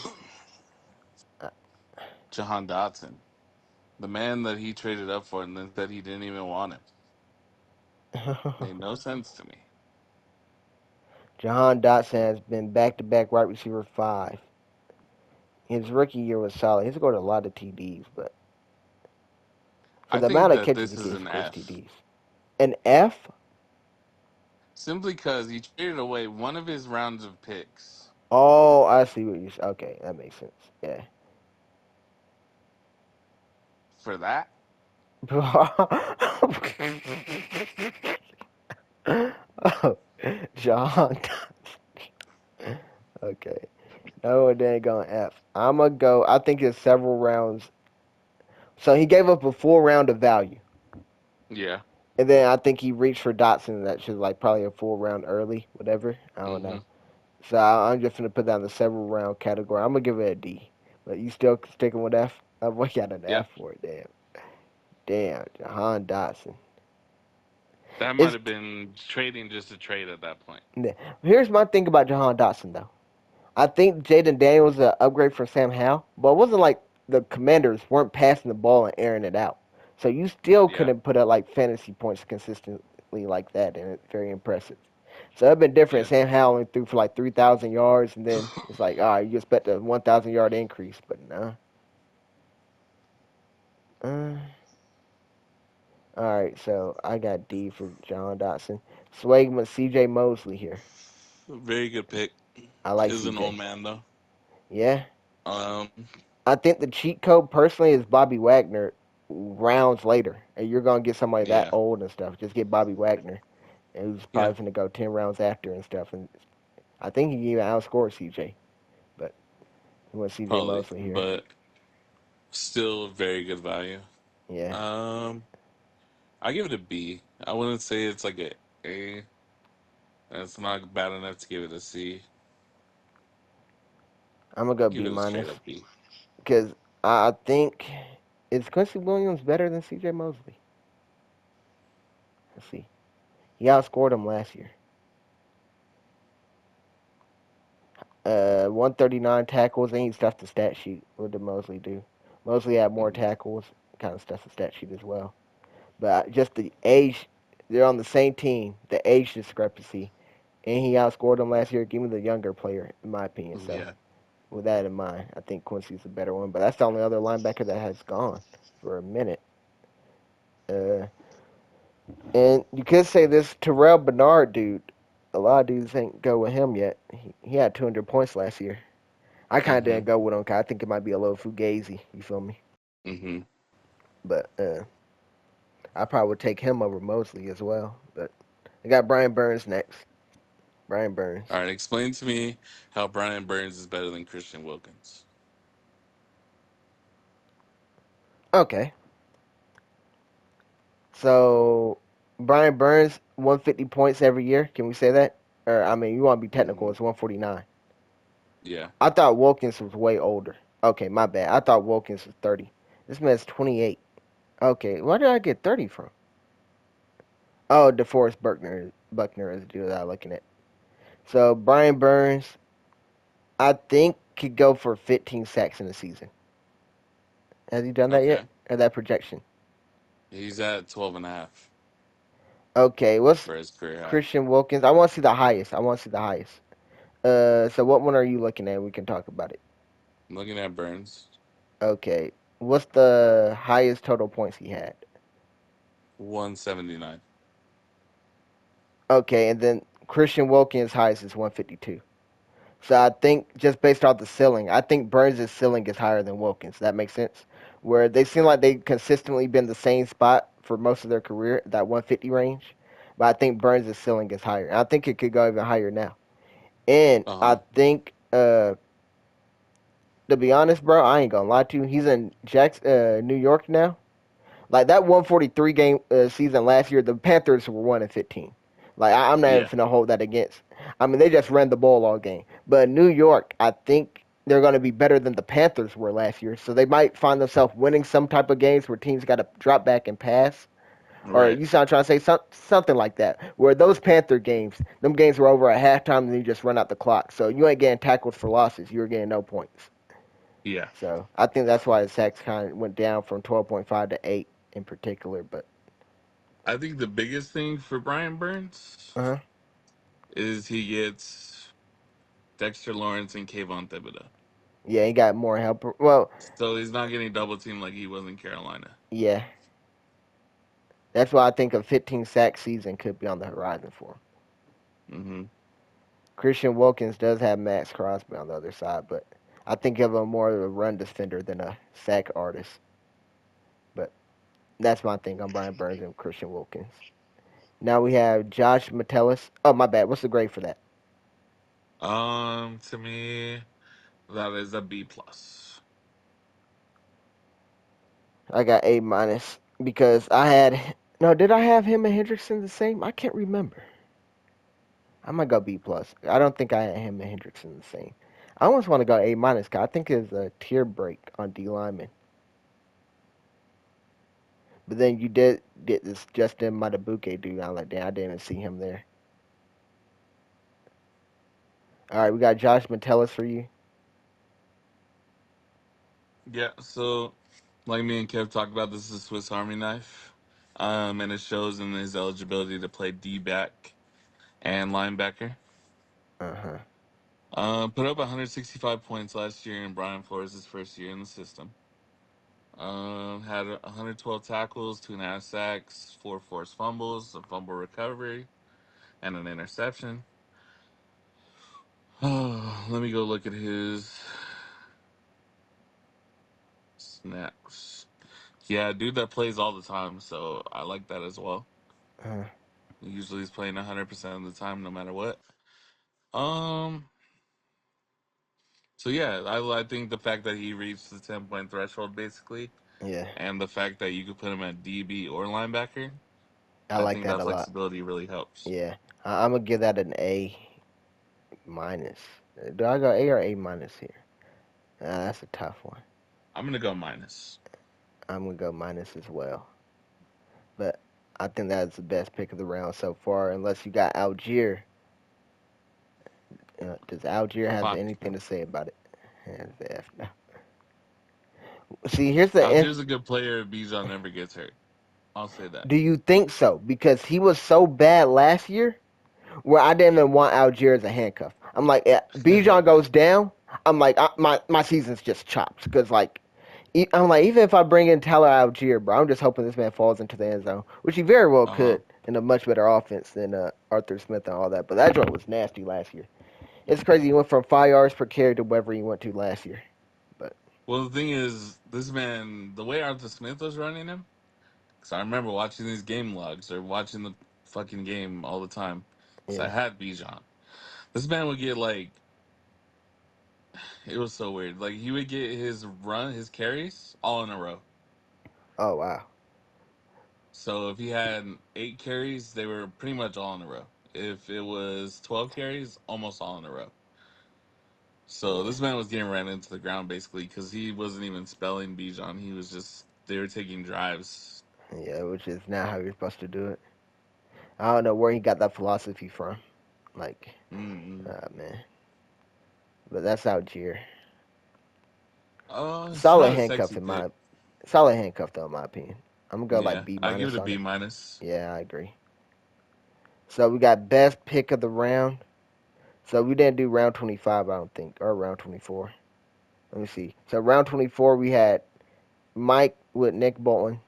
Uh, Jahan Dotson, the man that he traded up for and then said he didn't even want him. Made no sense to me. Jahan Dotson has been back-to-back wide receiver five. His rookie year was solid. He scored a lot of TDs, but for I the think amount of that catches this he is gets, an scores F. TDs. An F? Simply because he traded away one of his rounds of picks Oh, I see what you're saying. Okay, that makes sense. Yeah. for that. Oh, Jahan Dotson. Okay. No, it ain't going F. I'm going to go. I think it's several rounds. So he gave up a full round of value. Yeah. And then I think he reached for Dotson. That should like probably a full round early, whatever. I don't Hmm. know. So I'm just gonna put down the several round category. I'm gonna give it a D. But you still sticking with F? I'm looking at an Yeah. F for it. Damn, Jahan Dotson. That might It's have been trading just to trade at that point. yeah. Here's my thing about Jahan Dotson though. I think Jaden Daniels is an upgrade for Sam Howell, but it wasn't like the Commanders weren't passing the ball and airing it out. So you still Yeah. couldn't put up like fantasy points consistently consistently like that, and it's very impressive. So it's been different. Yeah. Sam Howell only threw for like 3,000 yards, and then it's like, all right, you expect a 1,000 yard increase, but no. Uh, all right, so I got D for John Dotson. Swagman, C.J. Mosley here. Very good pick. I like Is an old C.J. man though. Yeah, Um, I think the cheat code personally is Bobby Wagner rounds later, and you're gonna get somebody that yeah, old and stuff. Just get Bobby Wagner, and who's yeah, probably gonna go 10 rounds after and stuff. And I think he can even outscore CJ, but he went CJ probably, Mosley here. but still very good value. Yeah, Um, I give it a B. I wouldn't say it's like a A. It's not bad enough to give it a C. I'm gonna go Give B it a straight minus up B. because I think is Quincy Williams better than CJ Mosley? Let's see. He outscored him last year. 139 tackles. And he stuffed the stat sheet. What did Mosley do? Mosley had more Mhm. tackles. Kind of stuffed the stat sheet as well. But just the age, they're on the same team. The age discrepancy, and he outscored him last year. Give me the younger player, in my opinion. So Yeah. with that in mind, I think Quincy's a better one. But that's the only other linebacker that has gone for a minute. Uh, and you could say this Terrell Bernard dude. A lot of dudes ain't go with him yet. He had 200 points last year. I kind of didn't Mhm. go with him 'cause I think it might be a little fugazi. You feel me? Mhm. But I probably would take him over Mosley as well. But I got Brian Burns next. Brian Burns. All right. Explain to me how Brian Burns is better than Christian Wilkins. Okay. So Brian Burns, 150 points every year. Can we say that? Or I mean, you want to be technical? Mhm. It's 149. Yeah. I thought Wilkins was way older. Okay, my bad. I thought Wilkins was 30. This man's 28. Okay, where did I get 30 from? Oh, DeForest Buckner is the dude that I'm looking at. So Brian Burns, I think could go for 15 sacks in the season. Has he done that yet? Okay. Or that projection? He's at 12 and a half Okay, what's for his career high. Christian Wilkins? I want to see the highest. I want to see the highest. So what one are you looking at? We can talk about it. I'm looking at Burns, Okay, what's the highest total points he had? 179. Okay, and then Christian Wilkins' highest is 152. So I think just based off the ceiling, I think Burns' ceiling is higher than Wilkins. That makes sense. Where they seem Right. like they consistently been the same spot for most of their career, that 150 range. But I think Burns' ceiling is higher. I think it could go even higher now. And Uh I huh. think, to be honest, bro, I ain't gonna lie to you. He's in New York now. Like that 143 game season last year, the Panthers were 1-15. Like I'm not even Yeah. finna hold that against. I mean, they just ran the ball all game. But New York, I think they're going to be better than the Panthers were last year. So they might find themselves winning some type of games where teams got to drop back and pass. Or Right. you sound trying to say something like that. Where those Panther games, them games were over at halftime and you just run out the clock. So you ain't getting tackled for losses. You were getting no points. Yeah. So I think that's why the sacks kind of went down from 12.5 to 8 in particular. But I think the biggest thing for Brian Burns uh-huh. is he gets Dexter Lawrence and Kayvon Thibodeau. Yeah, he got more help. Well, So he's not getting double teamed like he was in Carolina. yeah, that's why I think a 15 sack season could be on the horizon for him. Hmm. Christian Wilkins does have Max Crosby on the other side, but I think of him more of a run defender than a sack artist. But that's my thing on Brian Burns and Christian Wilkins. Now we have Josh Metellus. Oh, my bad. What's the grade for that? To me, that is a B plus. I got A minus because I had no. Did I have him and Hendrickson the same? I can't remember. I'm gonna go B plus. I don't think I had him and Hendrickson the same. I almost want to go A minus. I think it's a tier break on D lineman. But then you did get this Justin Matabuke dude. I'm like, damn, I didn't even see him there. All right, we got Josh Metellus for you. Yeah. So, like me and Kev talked about, this is a Swiss Army knife. And it shows in his eligibility to play D back and linebacker. Uh huh. Put up 165 points last year in Brian Flores' first year in the system. Had 112 tackles, 2.5 sacks, 4 forced fumbles, a fumble recovery, and an interception. Let me go look at his snaps. Yeah, dude that plays all the time, so I like that as well. Uh, Usually he's playing 100% of the time, no matter what. Um, so yeah, I think the fact that he reached the 10 point threshold basically, yeah, and the fact that you could put him at DB or linebacker, I I like think that that a lot. flexibility really helps. Yeah, I'm gonna give that an A minus. Do I go A or A minus here? That's a tough one. I'm gonna go minus. I'm gonna go minus as well. But I think that's the best pick of the round so far. Unless you got Algier. Does Algier have Fuck. anything to say about it? Yeah, it's the F now. See, here's the Algiers a good player if Bijan never gets hurt. I'll say that. Do you think so? Because he was so bad last year, where I didn't even want Algier as a handcuff. I'm like, Bijan goes down. I'm like, my season's just chopped because like, I'm like, even if I bring in Tyler Algier, bro, I'm just hoping this man falls into the end zone, which he very well Uh huh. could in a much better offense than Arthur Smith and all that. But that joint was nasty last year. It's crazy. He went from 5 yards per carry to wherever he went to last year. But Well, the thing is, this man, the way Arthur Smith was running him, because I remember watching these game logs or watching the fucking game all the time. Because I yeah. had Bijan. This man would get like, it was so weird. Like, he would get his carries all in a row. Oh wow. So if he had 8 carries, they were pretty much all in a row. If it was 12 carries, almost all in a row. So Yeah. this man was getting ran into the ground basically because he wasn't even spelling Bijan. He was just, they were taking drives. Yeah, which is not how you're supposed to do it. I don't know where he got that philosophy from. Like, Mm-mm. man. But that's Algier. It's Solid not a handcuff sexy in pick. my solid handcuff though in my opinion. I'm gonna go like Yeah, B I give minus it a on B it. minus. Yeah, I agree. So we got best pick of the round. So we didn't do round 25, I don't think, or round 24. Let me see. So round 24 we had Mike with Nick Bolton,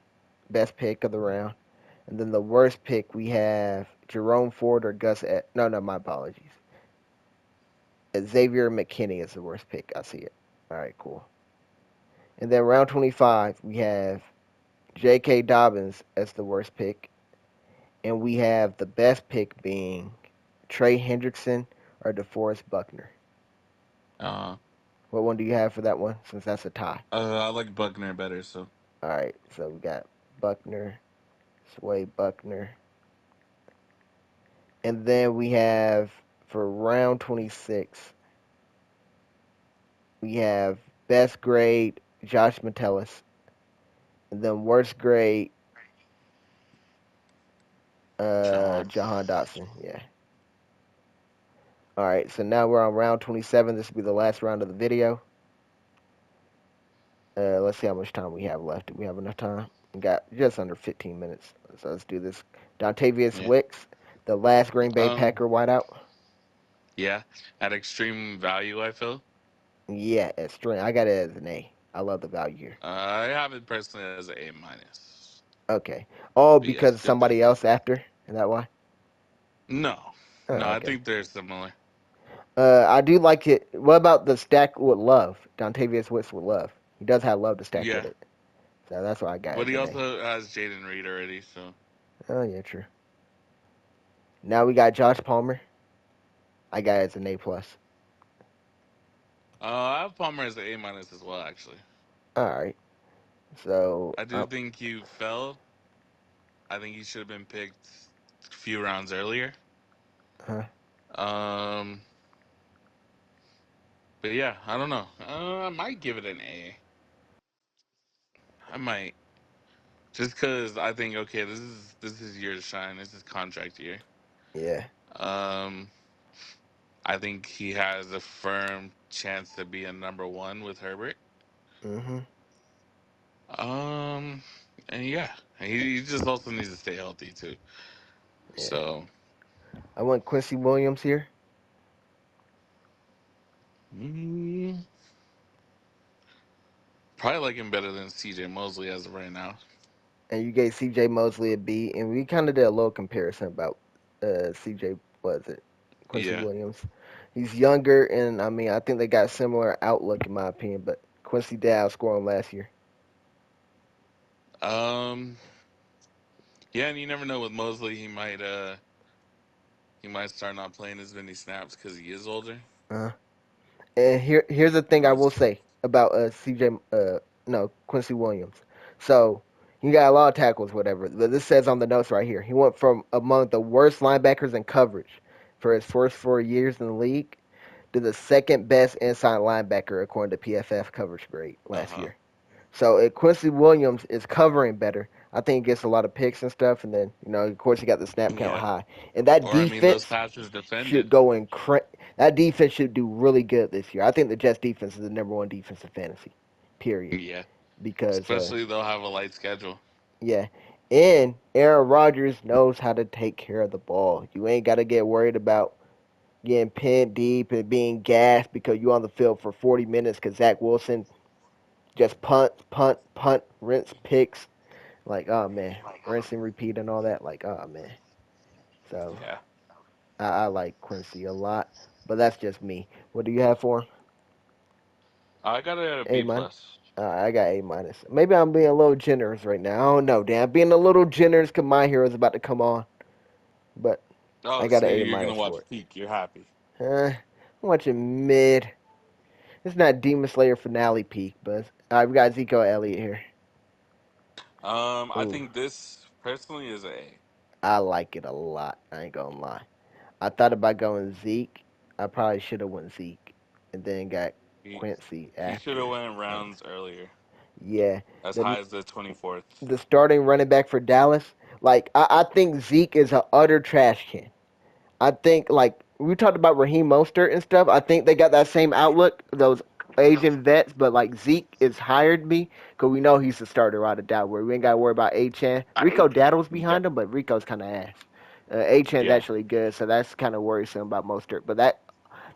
best pick of the round, and then the worst pick we have Jerome Ford or no, no, my apologies. Xavier McKinney is the worst pick. I see it. All right, cool. And then round 25 we have J.K. Dobbins as the worst pick, and we have the best pick being Trey Hendrickson or DeForest Buckner. Uh, What one do you have for that one? Since that's a tie. I like Buckner better, so All right, so we got Buckner, Sway Buckner, and then we have for round 26 we have best grade Josh Metellus, and then worst grade Jahan. Jahan Dotson. Yeah. All right, so now we're on round 27. This will be the last round of the video. Let's see how much time we have left. Do we have enough time? We got just under 15 minutes. So let's do this. Dontavius Yeah. Wicks, the last Green Bay Packer wideout. Yeah. At extreme value, I feel. Yeah, at strength. I got it as an A. I love the value here. I have it personally as an A minus. Okay. Oh, But yes, because good somebody pick. else after? Is that why? No, no, I Okay. think they're similar. I do like it. What about the stack with Love? Dontavius Wicks with Love. He does have Love to stack with Yeah, it. So that's why I got but as he an A. also has Jaden Reed already. So Oh, yeah, true. Now we got Josh Palmer. I got it as an A plus. I have Palmer as an A minus as well. Actually, All right. So, I do think you fell. I think he should have been picked a few rounds earlier. huh? Um, but yeah, I don't know. I might give it an A. I might just because I think okay, this is year to shine. This is contract year. Yeah. Um, I think he has a firm chance to be a number one with Herbert. Mhm. Um, And yeah, he just also needs to stay healthy too. Yeah. So I want Quincy Williams here, mm, probably like him better than C.J. Mosley as of right now. and you gave C.J. Mosley a B, and we kind of did a little comparison about C.J. Was it Quincy Yeah. Williams? He's younger, and I mean I think they got similar outlook in my opinion, but Quincy did outscore him last year. Um. Yeah, and you never know with Mosley. He might start not playing as many snaps because he is older. Uh, and here's the thing I will That's true. say about C.J. No Quincy Williams. So he got a lot of tackles, whatever. But this says on the notes right here, he went from among the worst linebackers in coverage for his first 4 years in the league to the second best inside linebacker according to PFF coverage grade Uh last huh. year. So if Quincy Williams is covering better, I think he gets a lot of picks and stuff. And then of course, he got the snap count Yeah. high, and that Or I mean, those defense passes should defended. go in. That defense should do really good this year. I think the Jets defense is the number one defense in fantasy, period. Yeah. Because Especially they'll have a light schedule. yeah, and Aaron Rodgers knows how to take care of the ball. You ain't got to get worried about getting pinned deep and being gassed because you on the field for 40 minutes because Zach Wilson just punt, rinse, picks. Like, oh man, rinse and repeat and all that. Like, oh man. So Yeah. I like Quincy a lot, but that's just me. What do you have for him? I got it at a A B minus. plus. I got A minus. Maybe I'm being a little generous right now. I don't know, Dan. Being a little generous because my hero is about to come on, but I Oh, got so an A you're gonna minus for watch it. Peak? You're happy? I'm watching mid. It's not Demon Slayer finale peak, but we got Zico Elliott here. I Ooh, think this personally is a A. I like it a lot. I ain't gonna lie. I thought about going Zeke. I probably should have went Zeke, and then got He Quincy he should have after went him. rounds earlier, Yeah, as the high as the 24th. the starting running back for Dallas. Like I think Zeke is an utter trash can. I think like we talked about Raheem Mostert and stuff. I think they got that same outlook, those Asian vets. But like Zeke is hired me because we know he's the starter out of doubt. Where we ain't got to worry about Achan. Rico Daddle's Yeah. behind him, but Rico's kind of ass. Achan's Yeah. actually good, so that's kind of worrisome about Mostert. But that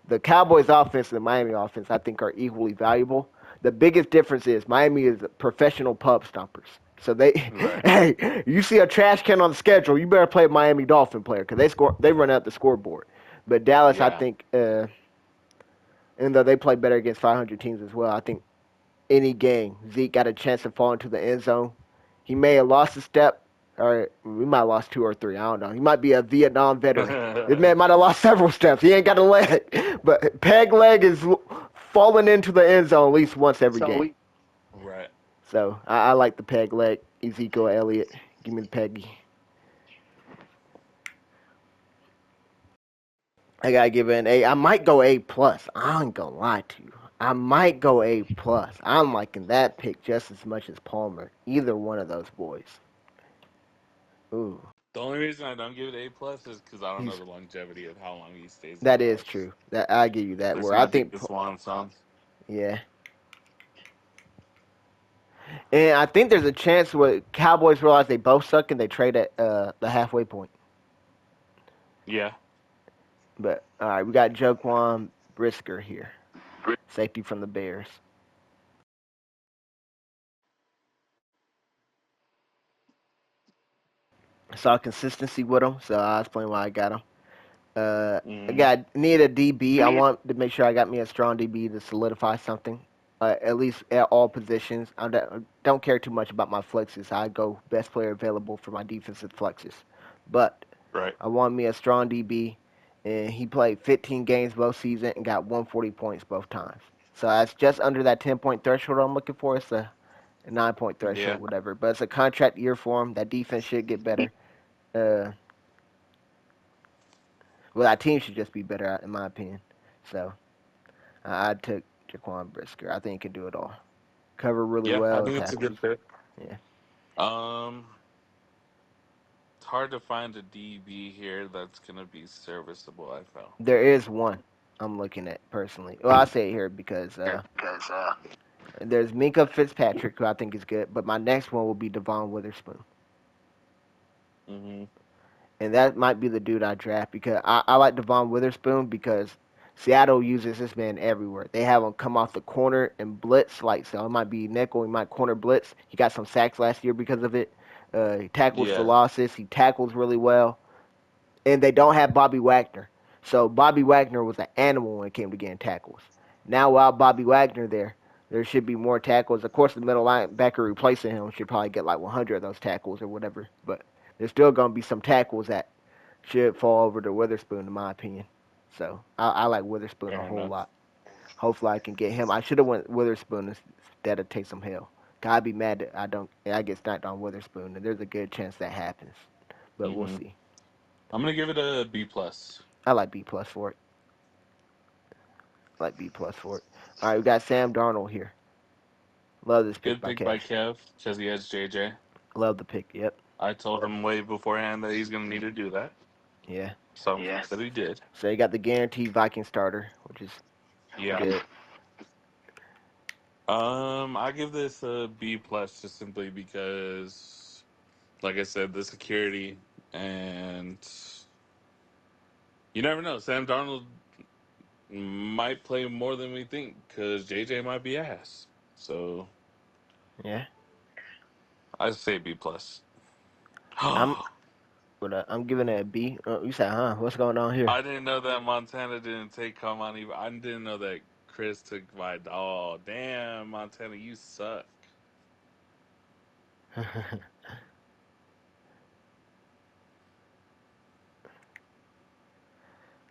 the Cowboys' offense and the Miami offense, I think, are equally valuable. The biggest difference is Miami is professional pub stompers. So they, Right. hey, you see a trash can on the schedule, you better play a Miami Dolphin player because they run out the scoreboard. But Dallas, I Yeah. think, even though they play better against 500 teams as well, I think any game Zeke got a chance to fall into the end zone. He may have lost a step, or we might have lost two or three. I don't know. He might be a Vietnam veteran. This man might have lost several steps. He ain't got a leg, but peg leg is falling into the end zone at least once every game. Right. So I like the peg leg. Ezekiel Elliott, give me the peggy. I gotta give it an A. I might go A plus. I ain't gonna lie to you. I might go A plus. I'm liking that pick just as much as Palmer. Either one of those boys. Ooh, The only reason I don't give it A plus is because I don't know he's the longevity of how long he stays in that the is house. true. That I give you that. This Where I might be think, the swan song. yeah, and I think there's a chance where Cowboys realize they both suck and they trade at the halfway point. Yeah. But all right, we got Joquan Brisker here, safety from the Bears. Saw consistency with him, so I'll explain why I got him. I Mm, got need a DB. I want to make sure I got me a strong DB to solidify something, at least at all positions. I don't care too much about my flexes. I go best player available for my defensive flexes, but right. I want me a strong DB, and he played 15 games both season and got 140 points both times. So that's just under that 10-point threshold I'm looking for. It's a 9-point Yeah. threshold, whatever. But it's a contract year for him. That defense should get better. Uh, well, that team should just be better, in my opinion. So I took Jaquan Brisker. I think he can do it all. Cover really Yeah. I well and think it's a tackle. good fit. Yeah. Um, it's hard to find a DB here that's gonna be serviceable. I There is one I'm looking at personally. Well, I say it here because There's Minka Fitzpatrick, who I think is good, but my next one will be Devon Witherspoon. Hmm. And that might be the dude I draft because I like Devon Witherspoon because Seattle uses this man everywhere. They have him come off the corner and blitz, like so it might be nickel, he might corner blitz. He got some sacks last year because of it. He tackles for Yeah, losses. He tackles really well, and they don't have Bobby Wagner. So Bobby Wagner was an animal when it came to getting tackles. Now without Bobby Wagner there should be more tackles. Of course, the middle linebacker replacing him should probably get like 100 of those tackles or whatever. But there's still going to be some tackles that should fall over to Witherspoon, in my opinion. So I like Witherspoon a fair whole enough. lot. Hopefully, I can get him. I should have went Witherspoon instead of Taysom Hill. I'd be mad that I get sniped on Witherspoon, and there's a good chance that happens. But we'll Hmm. see. I'm gonna give it a B plus. I like B plus for it. I like B plus for it. All right, we got Sam Darnold here. Love this pick Good by pick by Kev. Kev because he has JJ. Love the pick. Yep. I told him way beforehand that he's gonna need to do that, Yeah. so I'm glad that he did. So you got the guaranteed Viking starter, which is Yeah. good. I give this a B plus just simply because, like I said, the security and you never know. Sam Darnold might play more than we think because JJ might be ass. So Yeah. I say B plus. I'm I I'm giving it a B. You said, huh? What's going on here? didn't know that Montana didn't take Kamani. I didn't know that Chris took my dog. Damn, Montana, you suck.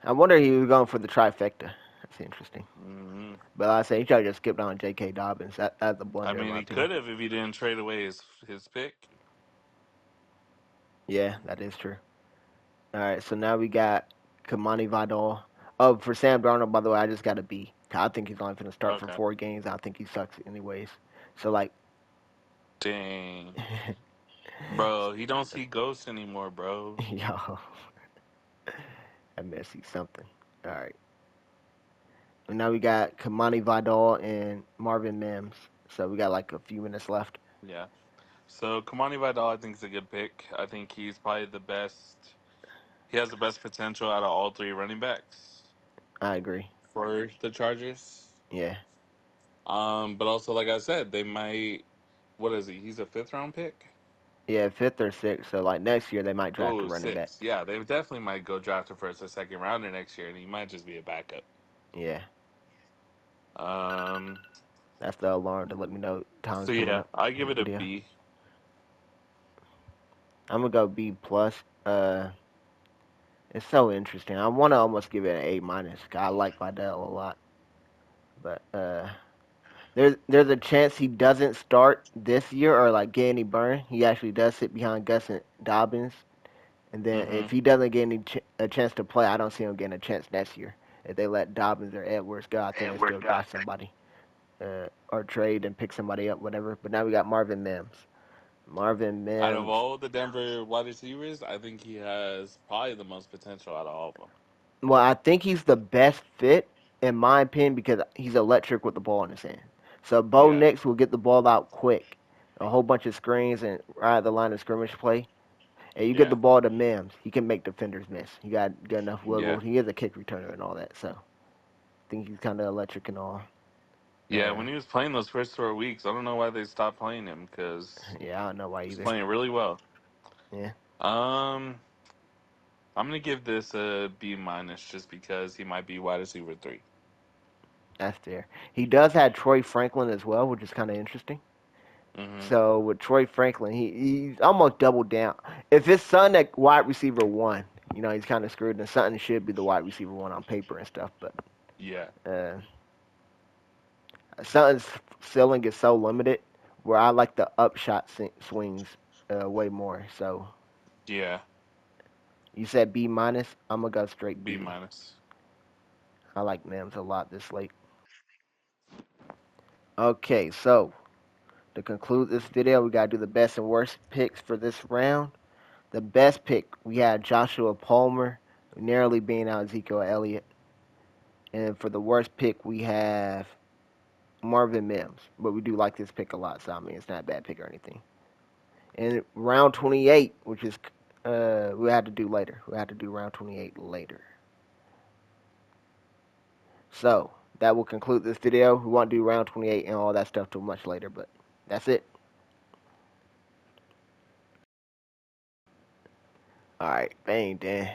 I wonder he was going for the trifecta. That's interesting. Hmm. But like I say he tried to just skip down J.K. Dobbins. That's a I blunder in mean, my he opinion. could have if he didn't trade away his pick. Yeah, that is true. All right, so now we got Kamani Vidal. Oh, for Sam Darnold, by the way, I just got a B. I think he's only going to start for Okay. 4 games. I think he sucks anyways. So like, Dang. Bro, he don't see ghosts anymore, bro. yo, I messy something. All right, and now we got Kamani Vidal and Marvin Mims. So we got like a few minutes left. Yeah. So Kamani Vidal, I think is a good pick. I think he's probably the best. He has the best potential out of all three running backs I agree. for the Chargers. Yeah, But also, like I said, they might. What is he? He's a fifth round pick. yeah, fifth or sixth. So like next year they might draft a Oh, running back. six. Yeah, they definitely might go draft a first or second rounder next year, and he might just be a backup. Yeah, Um. that's the alarm to let me know time's So coming yeah, up I in give the it a video. B. I'm gonna go B plus. It's so interesting. I want to almost give it an A minus. I like Vidal a lot, but there's a chance he doesn't start this year or like get any burn. He actually does sit behind Gus and Dobbins, and then Mm-hmm. if he doesn't get a chance to play, I don't see him getting a chance next year. If they let Dobbins or Edwards go, I think they still draft somebody or trade and pick somebody up, whatever. But now we got Marvin Mims. Marvin Out of Mims. all the Denver wide receivers, I think he has probably the most potential out of all of them. Well, I think he's the best fit in my opinion because he's electric with the ball in his hand. So Bo Yeah, Nix will get the ball out quick, a whole bunch of screens and right at the line of scrimmage play. And you get yeah, the ball to Mims, he can make defenders miss. He got good enough yeah, wiggle. He is a kick returner and all that. So I think he's kind of electric and all. yeah. Uh, When he was playing those first 4 weeks, I don't know why they stopped playing him because yeah, I don't know why he's either. playing really well. Yeah, Um, I'm gonna give this a B minus just because he might be wide receiver three. that's there. He does have Troy Franklin as well, which is kind of interesting. Mm-hmm. So with Troy Franklin, he's almost doubled down. If his son at wide receiver one, he's kind of screwed. And Sutton should be the wide receiver one on paper and stuff, but Yeah, uh, Sutton's ceiling is so limited. Where I like the upshot swings way more. So yeah. you said B minus. I'm gonna go straight B B. minus. I like Mims a lot this late. Okay, so to conclude this video, we gotta do the best and worst picks for this round. The best pick, we had Joshua Palmer, narrowly being out Ezekiel Elliott. And for the worst pick, we have Marvin Mims. But we do like this pick a lot, so I mean, it's not a bad pick or anything. And round 28, which is we had to do later. We had to do round 28 later. So that will conclude this video. We won't do round 28 and all that stuff till much later, but that's it. All right, bang, Dan.